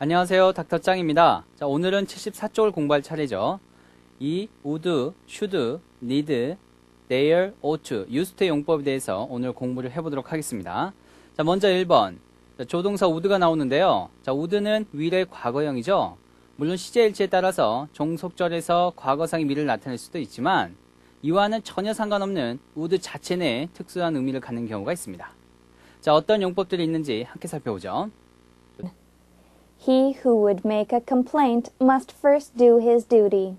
안녕하세요. 닥터짱입니다. 자, 오늘은 74쪽을 공부할 차례죠. 이 would, should, need, dare, ought, use의 용법에 대해서 오늘 공부를 해보도록 하겠습니다. 자, 먼저 1번. 자, 조동사 would가 나오는데요. 자, would는 will의 과거형이죠. 물론 시제일치에 따라서 종속절에서 과거상의 미를 나타낼 수도 있지만 이와는 전혀 상관없는 would 자체 내에 특수한 의미를 갖는 경우가 있습니다. 자, 어떤 용법들이 있는지 함께 살펴보죠. He who would make a complaint must first do his duty.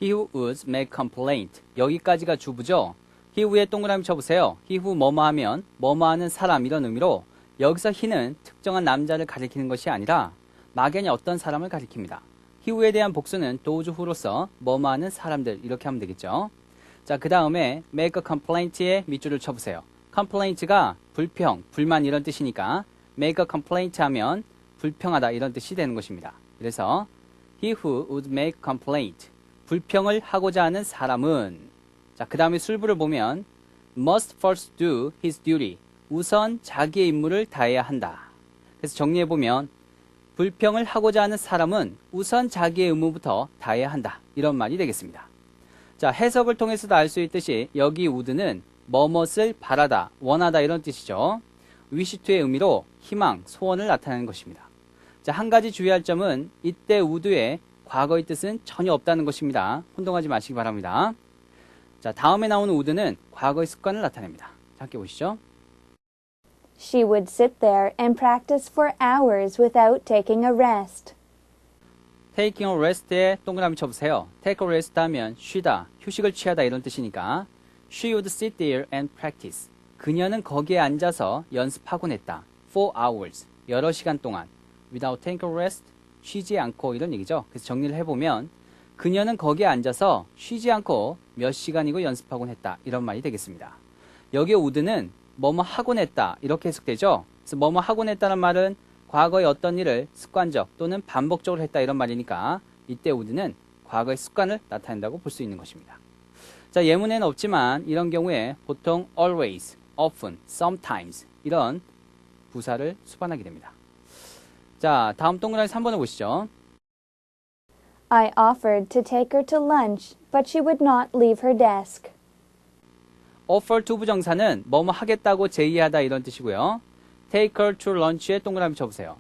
He who would make complaint. 여기까지가 주부죠. he who에 동그라미 쳐보세요. he who 뭐뭐 하면 뭐뭐 하는 사람 이런 의미로 여기서 he는 특정한 남자를 가리키는 것이 아니라 막연히 어떤 사람을 가리킵니다. he who에 대한 복수는 those who로서 뭐뭐 하는 사람들 이렇게 하면 되겠죠. 자, 그 다음에 make a complaint에 밑줄을 쳐보세요. complaint가 불평, 불만 이런 뜻이니까 make a complaint 하면 불평하다 이런 뜻이 되는 것입니다. 그래서 he who would make complaint 불평을 하고자 하는 사람은 자, 그 다음에 술부를 보면 must first do his duty 우선 자기의 임무를 다해야 한다. 그래서 정리해보면 불평을 하고자 하는 사람은 우선 자기의 의무부터 다해야 한다. 이런 말이 되겠습니다. 자, 해석을 통해서도 알 수 있듯이 여기 would는 뭐뭇을 바라다, 원하다 이런 뜻이죠. wish to의 의미로 희망, 소원을 나타내는 것입니다. 자, 한 가지 주의할 점은 이때 would의 과거의 뜻은 전혀 없다는 것입니다. 혼동하지 마시기 바랍니다. 자, 다음에 나오는 would는 과거의 습관을 나타냅니다. 자, 함께 보시죠. She would sit there and practice for hours without taking a rest. taking a rest에 동그라미 쳐보세요. take a rest 하면 쉬다, 휴식을 취하다 이런 뜻이니까 she would sit there and practice. 그녀는 거기에 앉아서 연습하곤 했다. for hours, 여러 시간 동안. without taking a rest, 쉬지 않고 이런 얘기죠. 그래서 정리를 해보면 그녀는 거기에 앉아서 쉬지 않고 몇 시간이고 연습하곤 했다. 이런 말이 되겠습니다. 여기에 would는 뭐뭐 하곤 했다. 이렇게 해석되죠. 그래서 뭐뭐 하곤 했다는 말은 과거의 어떤 일을 습관적 또는 반복적으로 했다. 이런 말이니까 이때 would는 과거의 습관을 나타낸다고 볼 수 있는 것입니다. 자, 예문에는 없지만 이런 경우에 보통 always, often, sometimes 이런 부사를 수반하게 됩니다. 자, 다음 동그라미 3번을 보시죠. I offered to take her to lunch, but she would not leave her desk. offer to 부정사는 뭐뭐 하겠다고 제의하다 이런 뜻이고요. take her to lunch에 동그라미 쳐보세요.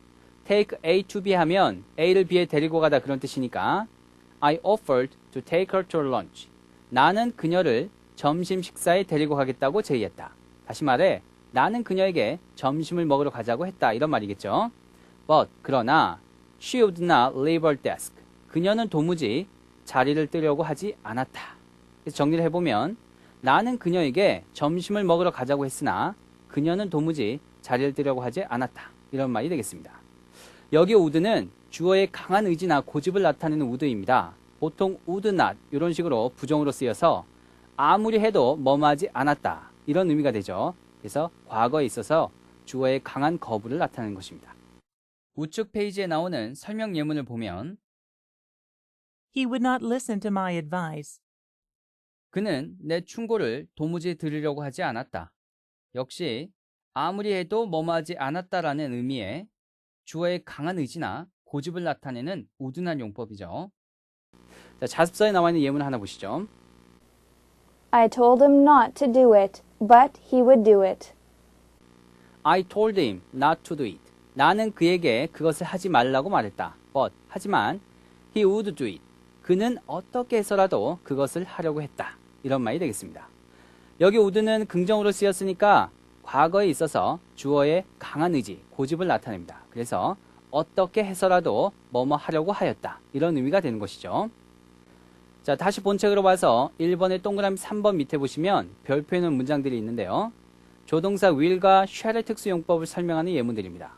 take A to B 하면 A를 B에 데리고 가다 그런 뜻이니까 I offered to take her to lunch. 나는 그녀를 점심 식사에 데리고 가겠다고 제의했다. 다시 말해 나는 그녀에게 점심을 먹으러 가자고 했다. 이런 말이겠죠. But 그러나 she would not leave her desk. 그녀는 도무지 자리를 뜨려고 하지 않았다. 그래서 정리를 해보면 나는 그녀에게 점심을 먹으러 가자고 했으나 그녀는 도무지 자리를 뜨려고 하지 않았다. 이런 말이 되겠습니다. 여기 would는 주어의 강한 의지나 고집을 나타내는 would입니다. 보통 would not 이런 식으로 부정으로 쓰여서 아무리 해도 뭐뭐하지 않았다. 이런 의미가 되죠. 그래서 과거에 있어서 주어의 강한 거부를 나타내는 것입니다. 우측 페이지에 나오는 설명 예문을 보면 He would not listen to my advice. 그는 내 충고를 도무지 들으려고 하지 않았다. 역시 아무리 해도 뭐뭐하지 않았다라는 의미의 주어의 강한 의지나 고집을 나타내는 우둔한 용법이죠. 자, 자습서에 나와 있는 예문 하나 보시죠. I told him not to do it, but he would do it. I told him not to do it. 나는 그에게 그것을 하지 말라고 말했다. But 하지만 he would do it. 그는 어떻게 해서라도 그것을 하려고 했다. 이런 말이 되겠습니다. 여기 would는 긍정으로 쓰였으니까 과거에 있어서 주어의 강한 의지, 고집을 나타냅니다. 그래서 어떻게 해서라도 뭐뭐 하려고 하였다. 이런 의미가 되는 것이죠. 자, 다시 본책으로 봐서 1번의 동그라미 3번 밑에 보시면 별표해놓은 문장들이 있는데요. 조동사 will과 shall의 특수용법을 설명하는 예문들입니다.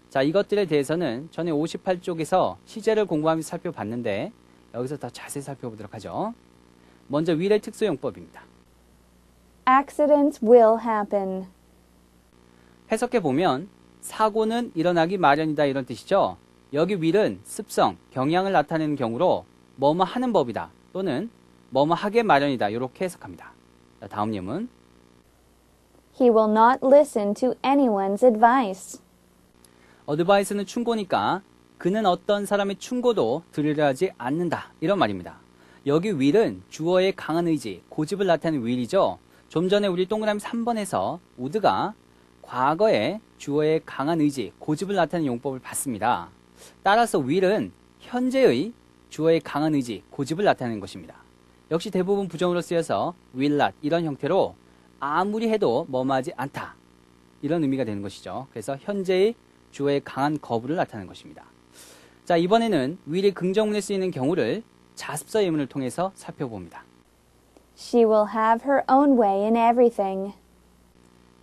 자, 이것들에 대해서는 전에 58쪽에서 시제를 공부하면서 살펴봤는데 여기서 더 자세히 살펴보도록 하죠. 먼저 will의 특수용법입니다. Accidents will happen. 해석해보면 사고는 일어나기 마련이다 이런 뜻이죠. 여기 will은 습성, 경향을 나타내는 경우로 뭐뭐 하는 법이다 또는 뭐뭐 하게 마련이다 이렇게 해석합니다. 자, 다음 예문. He will not listen to anyone's advice. advice는 충고니까 그는 어떤 사람의 충고도 들으려 하지 않는다. 이런 말입니다. 여기 will은 주어의 강한 의지, 고집을 나타내는 will이죠. 좀 전에 우리 동그라미 3번에서 would가 과거에 주어의 강한 의지, 고집을 나타내는 용법을 봤습니다. 따라서 will은 현재의 주어의 강한 의지, 고집을 나타내는 것입니다. 역시 대부분 부정으로 쓰여서 will not 이런 형태로 아무리 해도 뭐뭐하지 않다. 이런 의미가 되는 것이죠. 그래서 현재의 주어의 강한 거부를 나타내는 것입니다. 자, 이번에는 will이 긍정문에 쓰이는 경우를 자습서 예문을 통해서 살펴봅니다. She will have her own way in everything.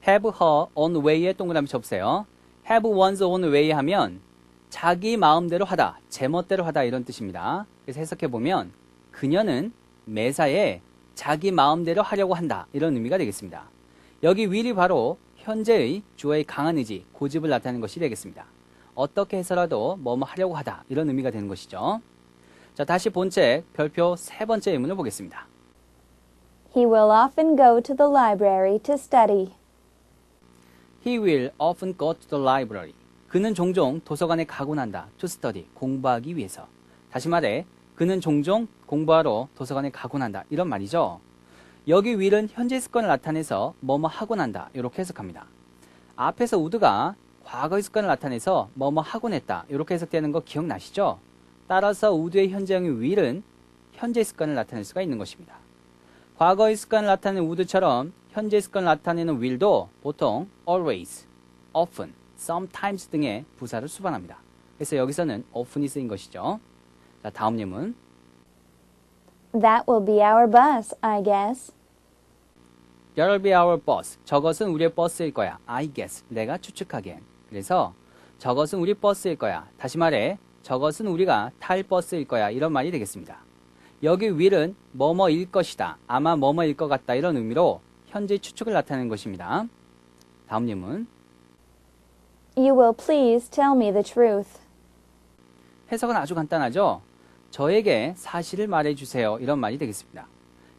have her own way에 동그라미 쳐보세요. have one's own way 하면 자기 마음대로 하다, 제멋대로 하다 이런 뜻입니다. 그래서 해석해보면 그녀는 매사에 자기 마음대로 하려고 한다 이런 의미가 되겠습니다. 여기 will이 바로 현재의 주어의 강한 의지, 고집을 나타내는 것이 되겠습니다. 어떻게 해서라도 뭐뭐 하려고 하다 이런 의미가 되는 것이죠. 자, 다시 본책 별표 세 번째 예문을 보겠습니다. He will often go to the library to study. He will often go to the library. 그는 종종 도서관에 가곤 한다. To study, 공부하기 위해서. 다시 말해, 그는 종종 공부하러 도서관에 가곤 한다. 이런 말이죠. 여기 will은 현재 습관을 나타내서 뭐뭐 하곤 한다. 이렇게 해석합니다. 앞에서 would가 과거의 습관을 나타내서 뭐뭐 하곤 했다. 이렇게 해석되는 거 기억나시죠? 따라서 would의 현재형인 will은 현재 습관을 나타낼 수가 있는 것입니다. 과거의 습관을 나타내는 would처럼 현재 습관을 나타내는 will도 보통 always, often, sometimes 등의 부사를 수반합니다. 그래서 여기서는 often이 쓰인 것이죠. 자, 다음 예문. That will be our bus, I guess. That'll be our bus. 저것은 우리의 버스일 거야. I guess. 내가 추측하기엔. 그래서 저것은 우리 버스일 거야. 다시 말해 저것은 우리가 탈 버스일 거야. 이런 말이 되겠습니다. 여기 will은 뭐뭐일 것이다. 아마 뭐뭐일 것 같다. 이런 의미로 현재 추측을 나타내는 것입니다. 다음 예문. You will please tell me the truth. 해석은 아주 간단하죠. 저에게 사실을 말해주세요. 이런 말이 되겠습니다.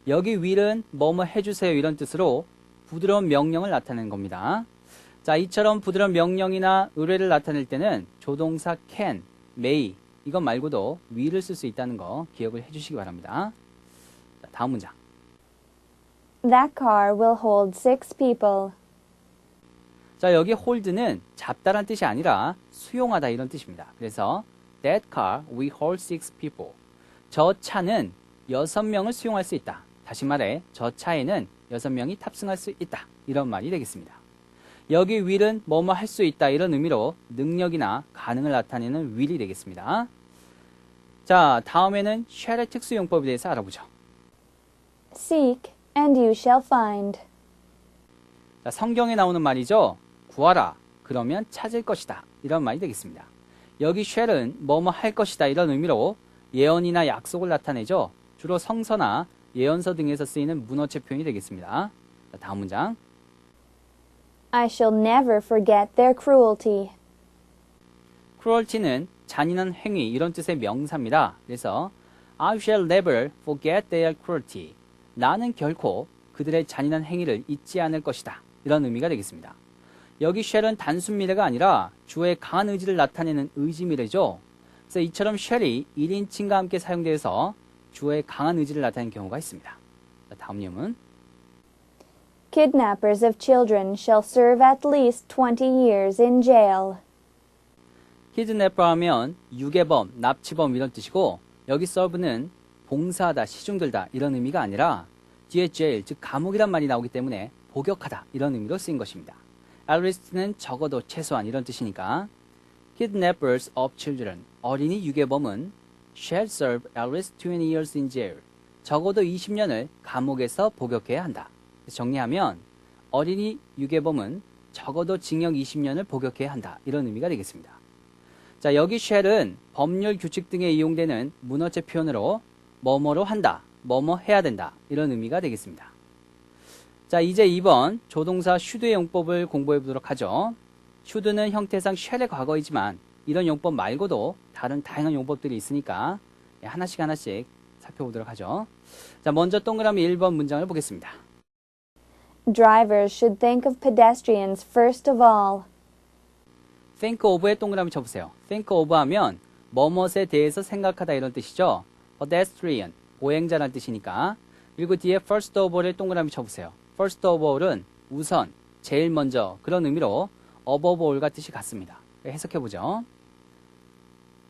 여기 will은 뭐뭐 해주세요. 이런 뜻으로 부드러운 명령을 나타내는 겁니다. 자, 이처럼 부드러운 명령이나 의뢰를 나타낼 때는 조동사 can, may 이것 말고도 will을 쓸 수 있다는 거 기억을 해주시기 바랍니다. 자, 다음 문장. That car will hold 6 people. 자, 여기 hold는 잡다란 뜻이 아니라 수용하다 이런 뜻입니다. 그래서 That car will hold 6 people. 저 차는 6명을 수용할 수 있다. 다시 말해 저 차에는 6명이 탑승할 수 있다. 이런 말이 되겠습니다. 여기 will은 뭐뭐 할 수 있다 이런 의미로 능력이나 가능을 나타내는 will이 되겠습니다. 자, 다음에는 shall의 특수용법에 대해서 알아보죠. Seek, and you shall find. 자, 성경에 나오는 말이죠. 구하라. 그러면 찾을 것이다. 이런 말이 되겠습니다. 여기 shall은 뭐뭐 할 것이다 이런 의미로 예언이나 약속을 나타내죠. 주로 성서나 예언서 등에서 쓰이는 문어체 표현이 되겠습니다. 자, 다음 문장. I shall never forget their cruelty. cruelty는 잔인한 행위 이런 뜻의 명사입니다. 그래서 I shall never forget their cruelty. 나는 결코 그들의 잔인한 행위를 잊지 않을 것이다. 이런 의미가 되겠습니다. 여기 shall은 단순 미래가 아니라 주어의 강한 의지를 나타내는 의지 미래죠. 그래서 이처럼 shall이 1인칭과 함께 사용되어서 주어의 강한 의지를 나타내는 경우가 있습니다. 자, 다음 예문. Kidnappers of children shall serve at least 20 years in jail. kidnapper 하면 유괴범, 납치범 이런 뜻이고 여기 serve는 봉사하다, 시중들다 이런 의미가 아니라 뒤에 jail, 즉 감옥이란 말이 나오기 때문에 복역하다 이런 의미로 쓰인 것입니다. at least는 적어도 최소한 이런 뜻이니까 kidnappers of children, 어린이 유괴범은 shall serve at least 20 years in jail. 적어도 20년을 감옥에서 복역해야 한다. 정리하면 어린이 유괴범은 적어도 징역 20년을 복역해야 한다. 이런 의미가 되겠습니다. 자, 여기 shall은 법률 규칙 등에 이용되는 문어체 표현으로 뭐뭐로 한다, 뭐뭐 해야 된다. 이런 의미가 되겠습니다. 자, 이제 2번 조동사 should의 용법을 공부해 보도록 하죠. should는 형태상 shall의 과거이지만 이런 용법 말고도 다른 다양한 용법들이 있으니까 하나씩 살펴보도록 하죠. 자, 먼저 동그라미 1번 문장을 보겠습니다. Drivers should think of pedestrians first of all. think of에 동그라미 쳐보세요. think of 하면 뭐뭇에 대해서 생각하다 이런 뜻이죠. pedestrian, 보행자라는 뜻이니까. 그리고 뒤에 first of all에 동그라미 쳐보세요. first of all은 우선, 제일 먼저 그런 의미로 above all과 뜻이 같습니다. 해석해보죠.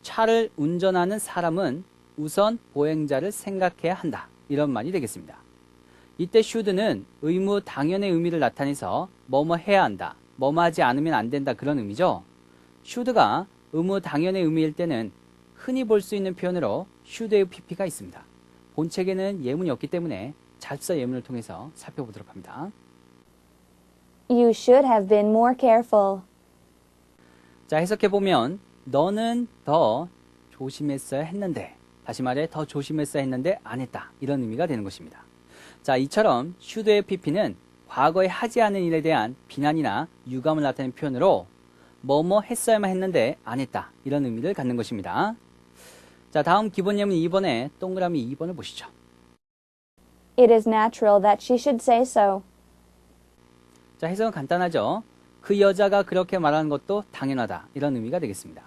차를 운전하는 사람은 우선 보행자를 생각해야 한다. 이런 말이 되겠습니다. 이때 should는 의무 당연의 의미를 나타내서 뭐뭐 해야 한다, 뭐뭐 하지 않으면 안 된다 그런 의미죠. should가 의무 당연의 의미일 때는 흔히 볼 수 있는 표현으로 should의 pp가 있습니다. 본책에는 예문이 없기 때문에 자습서 예문을 통해서 살펴보도록 합니다. You should have been more careful. 자, 해석해보면 너는 더 조심했어야 했는데, 다시 말해 더 조심했어야 했는데 안 했다 이런 의미가 되는 것입니다. 자, 이처럼 should의 pp는 과거에 하지 않은 일에 대한 비난이나 유감을 나타내는 표현으로 뭐뭐 했어야만 했는데 안 했다 이런 의미를 갖는 것입니다. 자, 다음 기본 예문 2번에 동그라미 2번을 보시죠. It is natural that she should say so. 자, 해석은 간단하죠. 그 여자가 그렇게 말하는 것도 당연하다 이런 의미가 되겠습니다.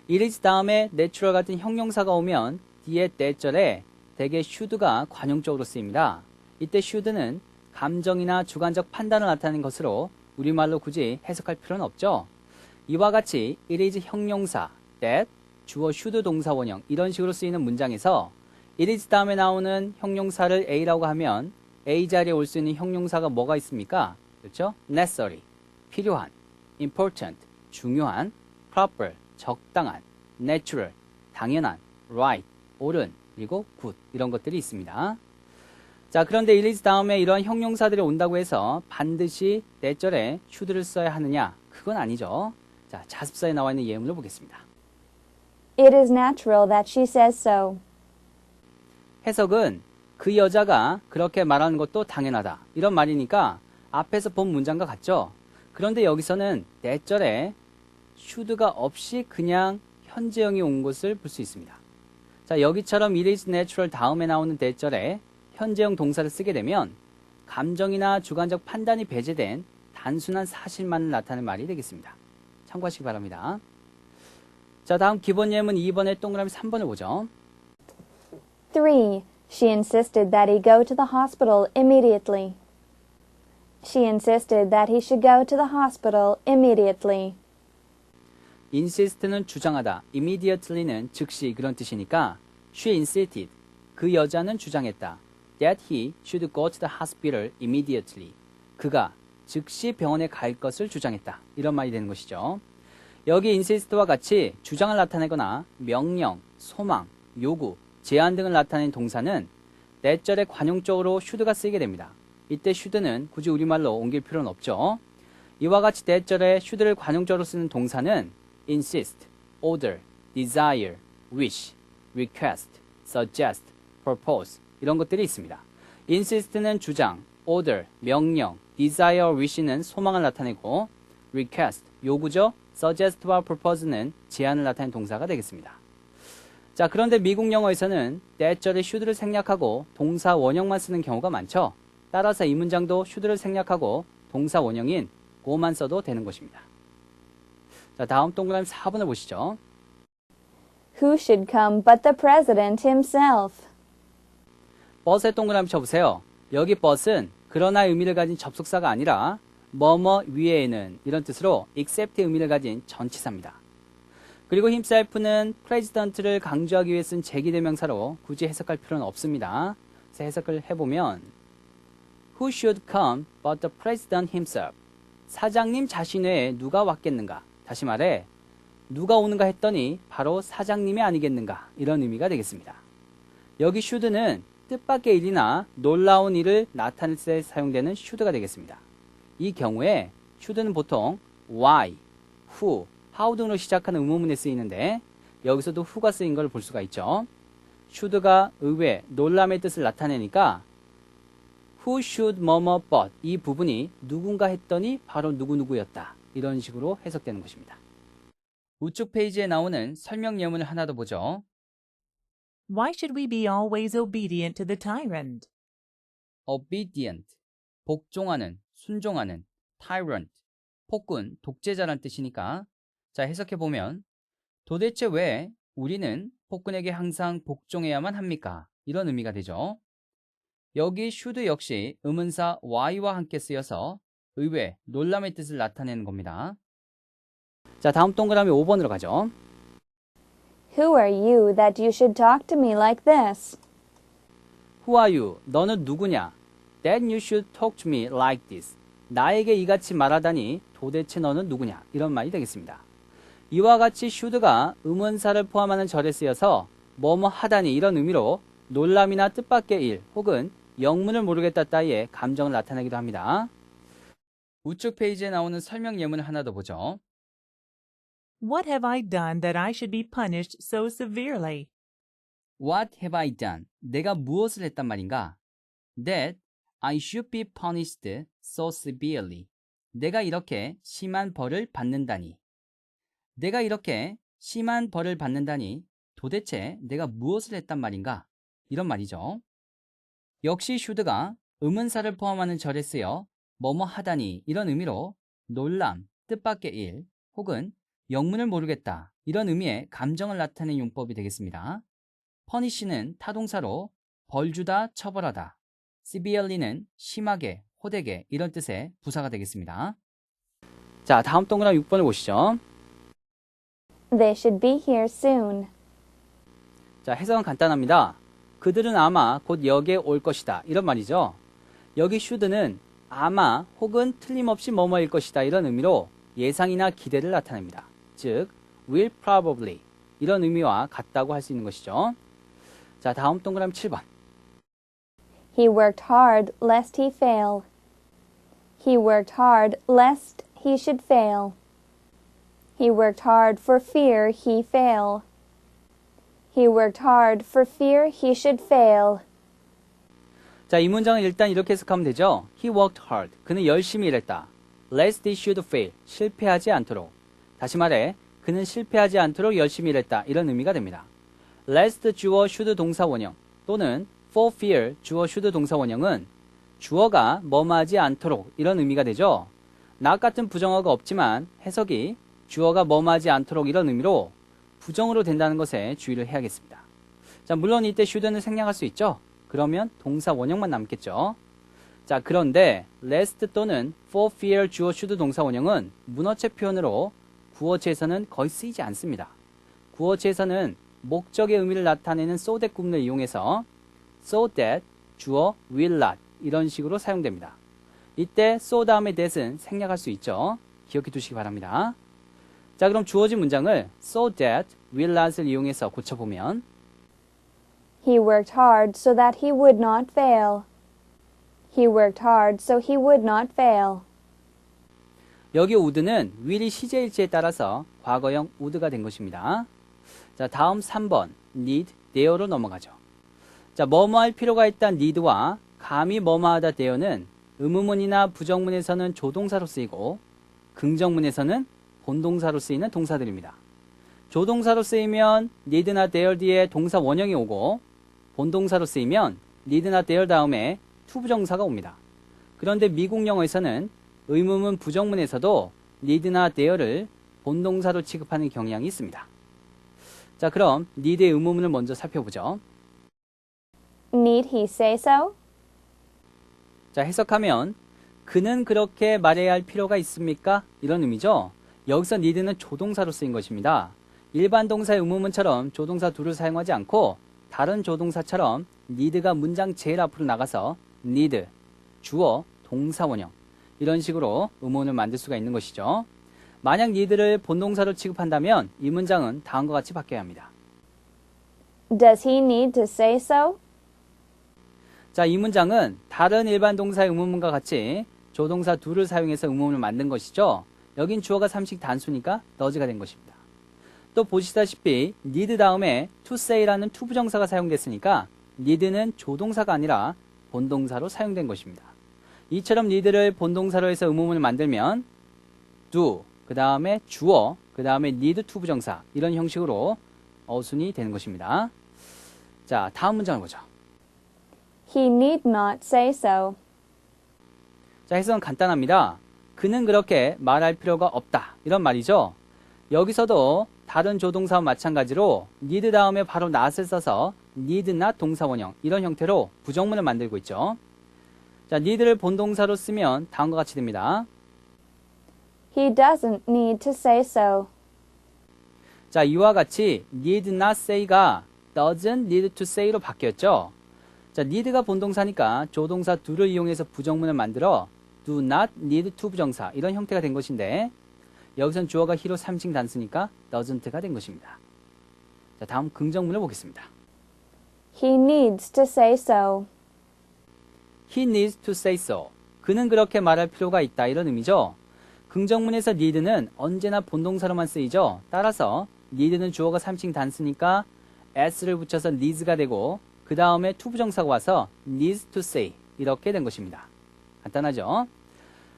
it is 다음에 natural 같은 형용사가 오면 뒤에 때절에 대개 should가 관용적으로 쓰입니다. 이때 should는 감정이나 주관적 판단을 나타내는 것으로 우리말로 굳이 해석할 필요는 없죠. 이와 같이 it is 형용사, that, 주어 should 동사 원형 이런 식으로 쓰이는 문장에서 it is 다음에 나오는 형용사를 A라고 하면 A 자리에 올 수 있는 형용사가 뭐가 있습니까? 그렇죠? necessary, 필요한, important, 중요한, proper, 적당한, natural, 당연한, right, 옳은, 그리고 good 이런 것들이 있습니다. 자, 그런데 it is 다음에 이러한 형용사들이 온다고 해서 반드시 때절에 should를 써야 하느냐? 그건 아니죠. 자, 자습서에 나와 있는 예문을 보겠습니다. It is natural that she says so. 해석은 그 여자가 그렇게 말하는 것도 당연하다 이런 말이니까 앞에서 본 문장과 같죠. 그런데 여기서는 때절에 should가 없이 그냥 현재형이 온 것을 볼 수 있습니다. 자, 여기처럼 it is natural 다음에 나오는 때절에 현재형 동사를 쓰게 되면 감정이나 주관적 판단이 배제된 단순한 사실만을 나타내는 말이 되겠습니다. 참고하시기 바랍니다. 자, 다음 기본 예문 2번에 동그라미 3번을 보죠. 3. She insisted that he go to the hospital immediately. She insisted that he should go to the hospital immediately. insist는 주장하다, immediately는 즉시 그런 뜻이니까 she insisted, 그 여자는 주장했다. that he should go to the hospital immediately. 그가 즉시 병원에 갈 것을 주장했다. 이런 말이 되는 것이죠. 여기 insist와 같이 주장을 나타내거나 명령, 소망, 요구, 제안 등을 나타내는 동사는 때절에 관용적으로 should가 쓰이게 됩니다. 이때 should는 굳이 우리말로 옮길 필요는 없죠. 이와 같이 때절에 should를 관용적으로 쓰는 동사는 insist, order, desire, wish, request, suggest, propose 이런 것들이 있습니다. insist는 주장, order, 명령, desire, wish는 소망을 나타내고 request, 요구죠. suggest와 propose는 제안을 나타내는 동사가 되겠습니다. 자, 그런데 미국 영어에서는 때절에 should를 생략하고 동사 원형만 쓰는 경우가 많죠. 따라서 이 문장도 should를 생략하고 동사 원형인 go만 써도 되는 것입니다. 자, 다음 동그라미 4번을 보시죠. Who should come but the president himself? but에 동그라미 쳐보세요. 여기 but은 그러나 의미를 가진 접속사가 아니라 뭐뭐 위에는 이런 뜻으로 except의 의미를 가진 전치사입니다. 그리고 himself는 president를 강조하기 위해 쓴 제기대명사로 굳이 해석할 필요는 없습니다. 그래서 해석을 해보면 Who should come but the president himself? 사장님 자신 외에 누가 왔겠는가? 다시 말해 누가 오는가 했더니 바로 사장님이 아니겠는가? 이런 의미가 되겠습니다. 여기 should는 뜻밖의 일이나 놀라운 일을 나타낼 때 사용되는 should가 되겠습니다. 이 경우에 should는 보통 why, who, how 등으로 시작하는 의문문에 쓰이는데 여기서도 who가 쓰인 걸 볼 수가 있죠. should가 의외, 놀람의 뜻을 나타내니까 who should 뭐뭐 but 이 부분이 누군가 했더니 바로 누구누구였다. 이런 식으로 해석되는 것입니다. 우측 페이지에 나오는 설명 예문을 하나 더 보죠. Why should we be always obedient to the tyrant? obedient, 복종하는, 순종하는, tyrant, 폭군, 독재자란 뜻이니까 자, 해석해보면 도대체 왜 우리는 폭군에게 항상 복종해야만 합니까? 이런 의미가 되죠. 여기 should 역시 의문사 why와 함께 쓰여서 의외, 놀람의 뜻을 나타내는 겁니다. 자, 다음 동그라미 5번으로 가죠. Who are you that you should talk to me like this? Who are you? 너는 누구냐? That you should talk to me like this. 나에게 이같이 말하다니 도대체 너는 누구냐? 이런 말이 되겠습니다. 이와 같이 should가 의문사를 포함하는 절에 쓰여서 뭐뭐 하다니 이런 의미로 놀람이나 뜻밖의 일 혹은 영문을 모르겠다 따위의 감정을 나타내기도 합니다. 우측 페이지에 나오는 설명 예문을 하나 더 보죠. What have I done that I should be punished so severely? What have I done? 내가 무엇을 했단 말인가? That I should be punished so severely. 내가 이렇게 심한 벌을 받는다니. 내가 이렇게 심한 벌을 받는다니 도대체 내가 무엇을 했단 말인가? 이런 말이죠. 역시 should가 의문사를 포함하는 절에 쓰여 뭐뭐 하다니 이런 의미로 놀람, 뜻밖의 일 혹은 영문을 모르겠다 이런 의미의 감정을 나타내는 용법이 되겠습니다. punish는 타동사로 벌주다, 처벌하다. severely는 심하게, 호되게 이런 뜻의 부사가 되겠습니다. 자, 다음 동그라미 6번을 보시죠. They should be here soon. 자, 해석은 간단합니다. 그들은 아마 곧 여기에 올 것이다 이런 말이죠. 여기 should는 아마 혹은 틀림없이 뭐뭐일 것이다 이런 의미로 예상이나 기대를 나타냅니다. 즉 will probably 이런 의미와 같다고 할 수 있는 것이죠. 자, 다음 동그라미 7번. He worked hard lest he fail. He worked hard lest he should fail. He worked hard for fear he fail. He worked hard for fear he should fail. 자, 이 문장은 일단 이렇게 해석하면 되죠. He worked hard. 그는 열심히 일했다. Lest he should fail. 실패하지 않도록. 다시 말해, 그는 실패하지 않도록 열심히 일했다. 이런 의미가 됩니다. Lest 주어 should 동사 원형 또는 for fear 주어 should 동사 원형은 주어가 뭐뭐하지 않도록 이런 의미가 되죠. not 같은 부정어가 없지만 해석이 주어가 뭐뭐하지 않도록 이런 의미로 부정으로 된다는 것에 주의를 해야겠습니다. 자, 물론 이때 should는 생략할 수 있죠. 그러면 동사 원형만 남겠죠. 자, 그런데 lest 또는 for fear 주어 should 동사 원형은 문어체 표현으로 구어체에서는 거의 쓰이지 않습니다. 구어체에서는 목적의 의미를 나타내는 so that 구문을 이용해서 so that 주어 will not 이런 식으로 사용됩니다. 이때 so 다음에 that은 생략할 수 있죠. 기억해 두시기 바랍니다. 자, 그럼 주어진 문장을 so that will not을 이용해서 고쳐보면 He worked hard so that he would not fail. He worked hard so he would not fail. 여기 would는 will이 시제일지에 따라서 과거형 would가 된 것입니다. 자, 다음 3번 need, there로 넘어가죠. 자, 뭐뭐 할 필요가 있다 need와 감히 뭐뭐 하다 there는 의문문이나 부정문에서는 조동사로 쓰이고 긍정문에서는 본동사로 쓰이는 동사들입니다. 조동사로 쓰이면 need나 there 뒤에 동사 원형이 오고 본동사로 쓰이면 need나 there 다음에 투부정사가 옵니다. 그런데 미국 영어에서는 의문문 부정문에서도 need나 there를 본동사로 취급하는 경향이 있습니다. 자, 그럼 need의 의문문을 먼저 살펴보죠. Need he say so? 자, 해석하면 그는 그렇게 말해야 할 필요가 있습니까? 이런 의미죠. 여기서 need는 조동사로 쓰인 것입니다. 일반 동사의 의문문처럼 조동사 둘을 사용하지 않고 다른 조동사처럼 need가 문장 제일 앞으로 나가서 need, 주어, 동사 원형 이런 식으로 의문을 만들 수가 있는 것이죠. 만약 need를 본동사로 취급한다면 이 문장은 다음과 같이 바뀌어야 합니다. Does he need to say so? 자, 이 문장은 다른 일반 동사의 의문문과 같이 조동사 둘을 사용해서 의문문을 만든 것이죠. 여긴 주어가 삼식 단수니까 does가 된 것입니다. 또 보시다시피 need 다음에 to say라는 투부정사가 사용됐으니까 need는 조동사가 아니라 본동사로 사용된 것입니다. 이처럼 need를 본동사로 해서 의문문을 만들면 do, 그 다음에 주어, 그 다음에 need 투부정사 이런 형식으로 어순이 되는 것입니다. 자, 다음 문장을 보죠. He need not say so. 자, 해석은 간단합니다. 그는 그렇게 말할 필요가 없다 이런 말이죠. 여기서도 다른 조동사와 마찬가지로 need 다음에 바로 not을 써서 need not 동사 원형 이런 형태로 부정문을 만들고 있죠. 자, need를 본동사로 쓰면 다음과 같이 됩니다. He doesn't need to say so. 자, 이와 같이 need not say가 doesn't need to say로 바뀌었죠. 자, need가 본동사니까 조동사 do를 이용해서 부정문을 만들어 do not need to 부정사 이런 형태가 된 것인데 여기선 주어가 he로 3층 단수니까 doesn't가 된 것입니다. 자, 다음 긍정문을 보겠습니다. He needs to say so. He needs to say so. 그는 그렇게 말할 필요가 있다 이런 의미죠. 긍정문에서 need는 언제나 본동사로만 쓰이죠. 따라서 need는 주어가 3층 단수니까 s를 붙여서 needs가 되고 그 다음에 to 부정사가 와서 needs to say 이렇게 된 것입니다. 간단하죠?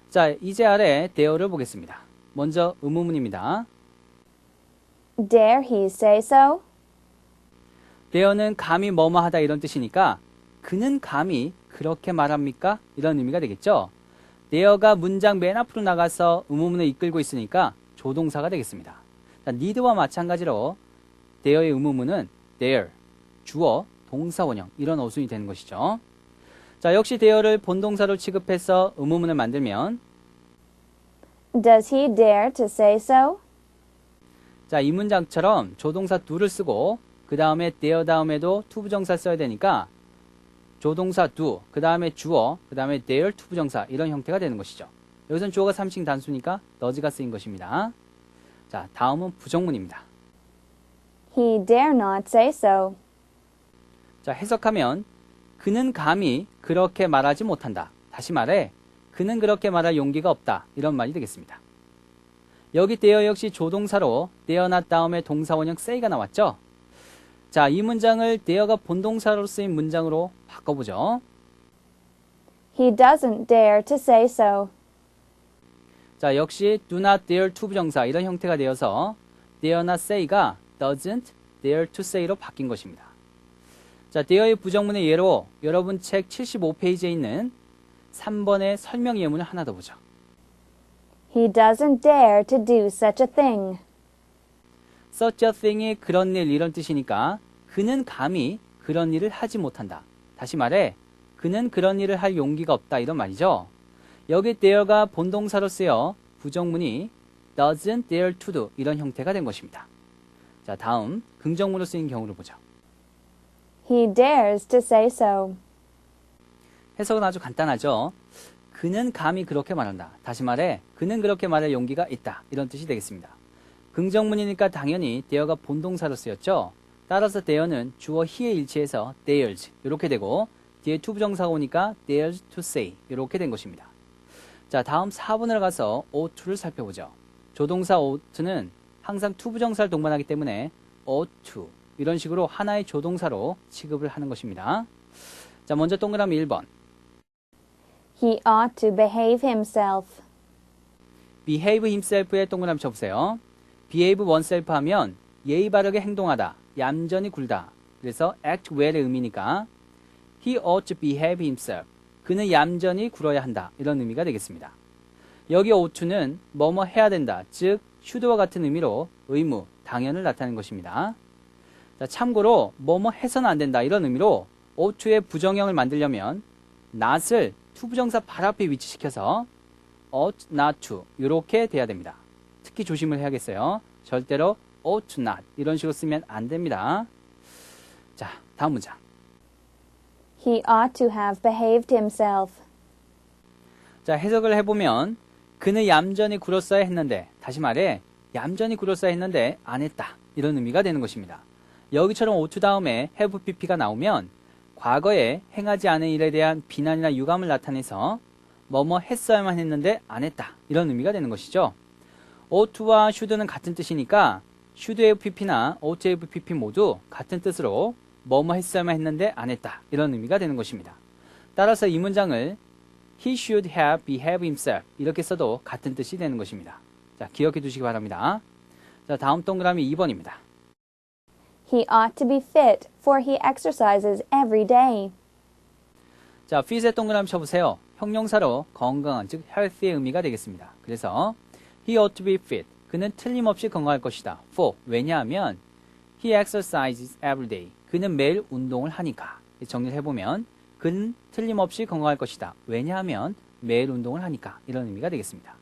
자, 이제 아래 there를 보겠습니다. 먼저 의문문입니다. Dare he say so? there는 감히 뭐뭐 하다 이런 뜻이니까 그는 감히 그렇게 말합니까? 이런 의미가 되겠죠. there가 문장 맨 앞으로 나가서 의문문을 이끌고 있으니까 조동사가 되겠습니다. 자, need와 마찬가지로 there의 의문문은 there, 주어, 동사 원형 이런 어순이 되는 것이죠. 자, 역시 there를 본동사로 취급해서 의문문을 만들면 Does he dare to say so? 자, 이 문장처럼 조동사 do를 쓰고 그 다음에 there 다음에도 to 부정사 써야 되니까 조동사 do, 그 다음에 주어, 그 다음에 there to 부정사 이런 형태가 되는 것이죠. 여기선 주어가 3층 단수니까 does가 쓰인 것입니다. 자, 다음은 부정문입니다. He dare not say so. 자, 해석하면 그는 감히 그렇게 말하지 못한다. 다시 말해 그는 그렇게 말할 용기가 없다. 이런 말이 되겠습니다. 여기 there 역시 조동사로 there not 다음에 동사 원형 say가 나왔죠. 자, 이 문장을 there가 본동사로 쓰인 문장으로 바꿔보죠. He doesn't dare to say so. 자, 역시 do not dare to 부정사 이런 형태가 되어서 dare not say가 doesn't dare to say로 바뀐 것입니다. 자, dare의 부정문의 예로 여러분 책 75페이지에 있는 3번의 설명 예문을 하나 더 보죠. He doesn't dare to do such a thing. such a thing이 그런 일 이런 뜻이니까 그는 감히 그런 일을 하지 못한다. 다시 말해 그는 그런 일을 할 용기가 없다 이런 말이죠. 여기 dare가 본동사로 쓰여 부정문이 doesn't dare to do 이런 형태가 된 것입니다. 자, 다음 긍정문으로 쓰인 경우를 보죠. He dares to say so. 해석은 아주 간단하죠. 그는 감히 그렇게 말한다. 다시 말해 그는 그렇게 말할 용기가 있다. 이런 뜻이 되겠습니다. 긍정문이니까 당연히 dare가 본동사로 쓰였죠. 따라서 dare는 주어 he의 일치에서 dares 이렇게 되고 뒤에 to 부정사가 오니까 dares to say 이렇게 된 것입니다. 자, 다음 4번을 가서 ought to를 살펴보죠. 조동사 ought는 항상 to 부정사를 동반하기 때문에 ought to 이런 식으로 하나의 조동사로 취급을 하는 것입니다. 자, 먼저 동그라미 1번. He ought to behave himself. behave himself에 동그라미 쳐보세요. behave oneself 하면 예의 바르게 행동하다, 얌전히 굴다. 그래서 act well의 의미니까 he ought to behave himself. 그는 얌전히 굴어야 한다. 이런 의미가 되겠습니다. 여기 ought to는 뭐뭐 해야 된다. 즉 should와 같은 의미로 의무, 당연을 나타내는 것입니다. 자, 참고로 뭐뭐 해서는 안 된다. 이런 의미로 ought to의 부정형을 만들려면 not을 to 부정사 바로 앞에 위치시켜서 ought not to 이렇게 돼야 됩니다. 특히 조심을 해야겠어요. 절대로 ought to not 이런 식으로 쓰면 안 됩니다. 자, 다음 문장. He ought to have behaved himself. 자, 해석을 해보면 그는 얌전히 굴었어야 했는데 다시 말해 얌전히 굴었어야 했는데 안 했다. 이런 의미가 되는 것입니다. 여기처럼 ought to 다음에 have pp가 나오면 과거에 행하지 않은 일에 대한 비난이나 유감을 나타내서 뭐뭐 했어야만 했는데 안 했다. 이런 의미가 되는 것이죠. ought to와 should는 같은 뜻이니까 should have pp나 ought to have pp 모두 같은 뜻으로 뭐뭐 했어야만 했는데 안 했다. 이런 의미가 되는 것입니다. 따라서 이 문장을 he should have behaved himself 이렇게 써도 같은 뜻이 되는 것입니다. 자, 기억해 두시기 바랍니다. 자, 다음 동그라미 2번입니다. He ought to be fit, for he exercises every day. 자, fit에 동그라미 쳐보세요. 형용사로 건강한, 즉 healthy의 의미가 되겠습니다. 그래서 he ought to be fit, 그는 틀림없이 건강할 것이다. For, 왜냐하면 he exercises every day. 그는 매일 운동을 하니까. 정리를 해보면 그는 틀림없이 건강할 것이다. 왜냐하면 매일 운동을 하니까. 이런 의미가 되겠습니다.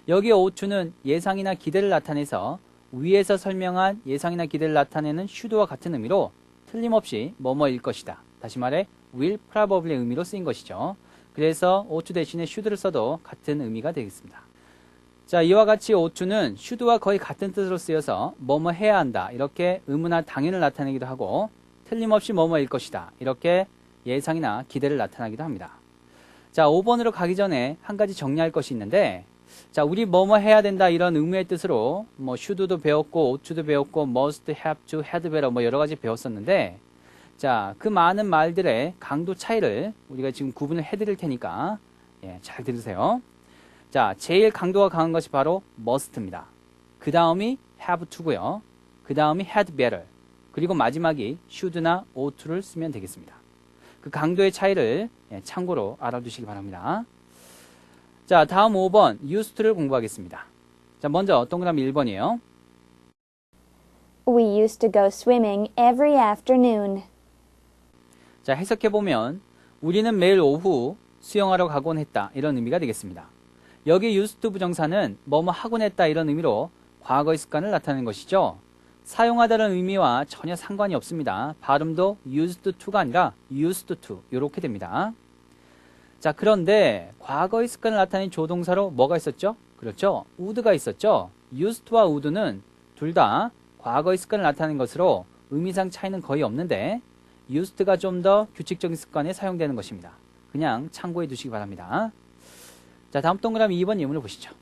여기 ought to는 예상이나 기대를 나타내서 위에서 설명한 예상이나 기대를 나타내는 should와 같은 의미로 틀림없이 뭐뭐일 것이다. 다시 말해 will probably의 의미로 쓰인 것이죠. 그래서 ought to 대신에 should를 써도 같은 의미가 되겠습니다. 자, 이와 같이 ought to는 should와 거의 같은 뜻으로 쓰여서 뭐뭐 해야 한다. 이렇게 의무나 당연을 나타내기도 하고 틀림없이 뭐뭐일 것이다. 이렇게 예상이나 기대를 나타나기도 합니다. 자, 5번으로 가기 전에 한 가지 정리할 것이 있는데 자, 우리 뭐뭐 해야 된다 이런 의무의 뜻으로 뭐 should도 배웠고 ought to도 배웠고 must, have to, had better 뭐 여러 가지 배웠었는데 자, 그 많은 말들의 강도 차이를 우리가 지금 구분을 해드릴 테니까 잘 들으세요. 자, 제일 강도가 강한 것이 바로 must입니다. 그 다음이 have to고요. 그 다음이 had better. 그리고 마지막이 should나 ought to를 쓰면 되겠습니다. 그 강도의 차이를 참고로 알아두시기 바랍니다. 자, 다음 5번 used to를 공부하겠습니다. 자, 먼저 동그라미 1번이에요. We used to go swimming every afternoon. 자, 해석해보면 우리는 매일 오후 수영하러 가곤 했다. 이런 의미가 되겠습니다. 여기 used to 부정사는 뭐뭐 하곤 했다 이런 의미로 과거의 습관을 나타내는 것이죠. 사용하다는 의미와 전혀 상관이 없습니다. 발음도 used to가 아니라 used to 이렇게 됩니다. 자, 그런데 과거의 습관을 나타낸 조동사로 뭐가 있었죠? 그렇죠. would가 있었죠. used to와 would는 둘 다 과거의 습관을 나타낸 것으로 의미상 차이는 거의 없는데 used가 좀 더 규칙적인 습관에 사용되는 것입니다. 그냥 참고해 두시기 바랍니다. 자, 다음 동그라미 2번 예문을 보시죠.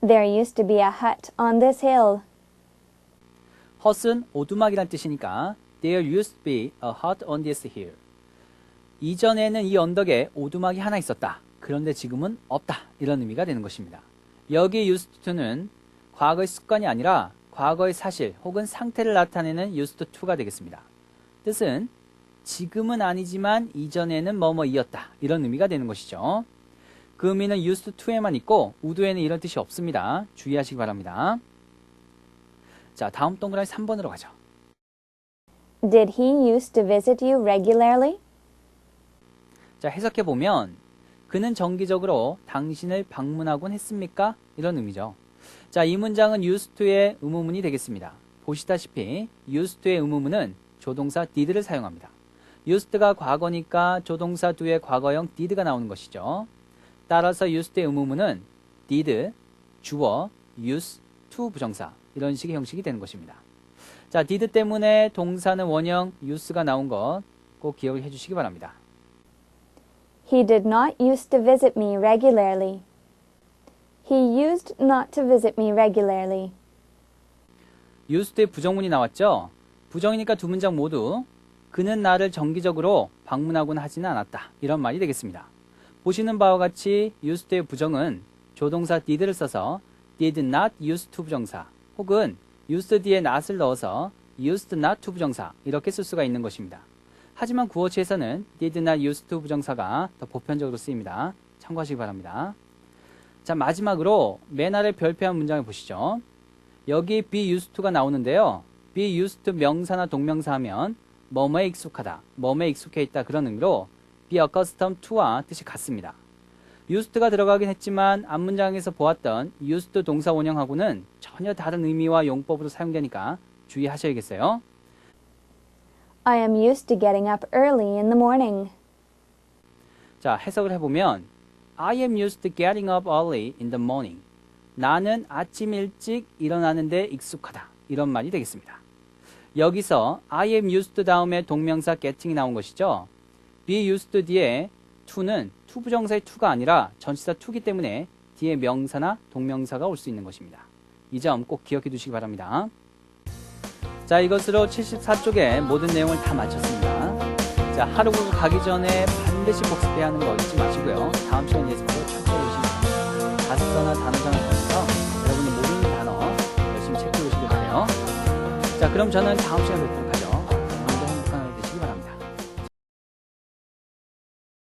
There used to be a hut on this hill. hut은 오두막이란 뜻이니까 There used to be a hut on this hill. 이전에는 이 언덕에 오두막이 하나 있었다. 그런데 지금은 없다. 이런 의미가 되는 것입니다. 여기 used to는 과거의 습관이 아니라 과거의 사실 혹은 상태를 나타내는 used to가 되겠습니다. 뜻은 지금은 아니지만 이전에는 뭐뭐이었다. 이런 의미가 되는 것이죠. 그 의미는 used to에만 있고 would에는 이런 뜻이 없습니다. 주의하시기 바랍니다. 자, 다음 동그라미 3번으로 가죠. Did he used to visit you regularly? 자, 해석해보면 그는 정기적으로 당신을 방문하곤 했습니까? 이런 의미죠. 자, 이 문장은 used to의 의무문이 되겠습니다. 보시다시피 used to의 의무문은 조동사 did를 사용합니다. used가 과거니까 조동사 do의 과거형 did가 나오는 것이죠. 따라서 used의 의무문은 did, 주어, use, to 부정사 이런 식의 형식이 되는 것입니다. 자, did 때문에 동사는 원형 use가 나온 것 꼭 기억을 해주시기 바랍니다. He did not used to visit me regularly. He used not to visit me regularly. used의 부정문이 나왔죠? 부정이니까 두 문장 모두 그는 나를 정기적으로 방문하곤 하지는 않았다. 이런 말이 되겠습니다. 보시는 바와 같이 used의 부정은 조동사 did를 써서 did not used to 부정사 혹은 used 뒤에 not을 넣어서 used not to 부정사 이렇게 쓸 수가 있는 것입니다. 하지만 구어체에서는 did not used to 부정사가 더 보편적으로 쓰입니다. 참고하시기 바랍니다. 자, 마지막으로 맨 아래 별표한 문장을 보시죠. 여기 be used to가 나오는데요. be used to 명사나 동명사 하면 뭐뭐에 익숙하다, 뭐뭐에 익숙해 있다 그런 의미로 be accustomed to와 뜻이 같습니다. used가 들어가긴 했지만 앞문장에서 보았던 used 동사 원형하고는 전혀 다른 의미와 용법으로 사용되니까 주의하셔야겠어요. I am used to getting up early in the morning. 자, 해석을 해보면 I am used to getting up early in the morning. 나는 아침 일찍 일어나는데 익숙하다. 이런 말이 되겠습니다. 여기서 I am used 다음에 동명사 getting이 나온 것이죠. be used 뒤에 to는 to 부정사의 to가 아니라 전치사 to기 때문에 뒤에 명사나 동명사가 올 수 있는 것입니다. 이 점 꼭 기억해 두시기 바랍니다. 자, 이것으로 74쪽의 모든 내용을 다 마쳤습니다. 자, 하루가 가기 전에 반드시 복습해야 하는 거 잊지 마시고요. 다음 시간 예습으로 철저히 열심히 가사나 단어장을 통해서 여러분이 모르는 단어 열심히 체크해 오시길 바래요. 자, 그럼 저는 다음 시간에 뵙도록 하겠습니다.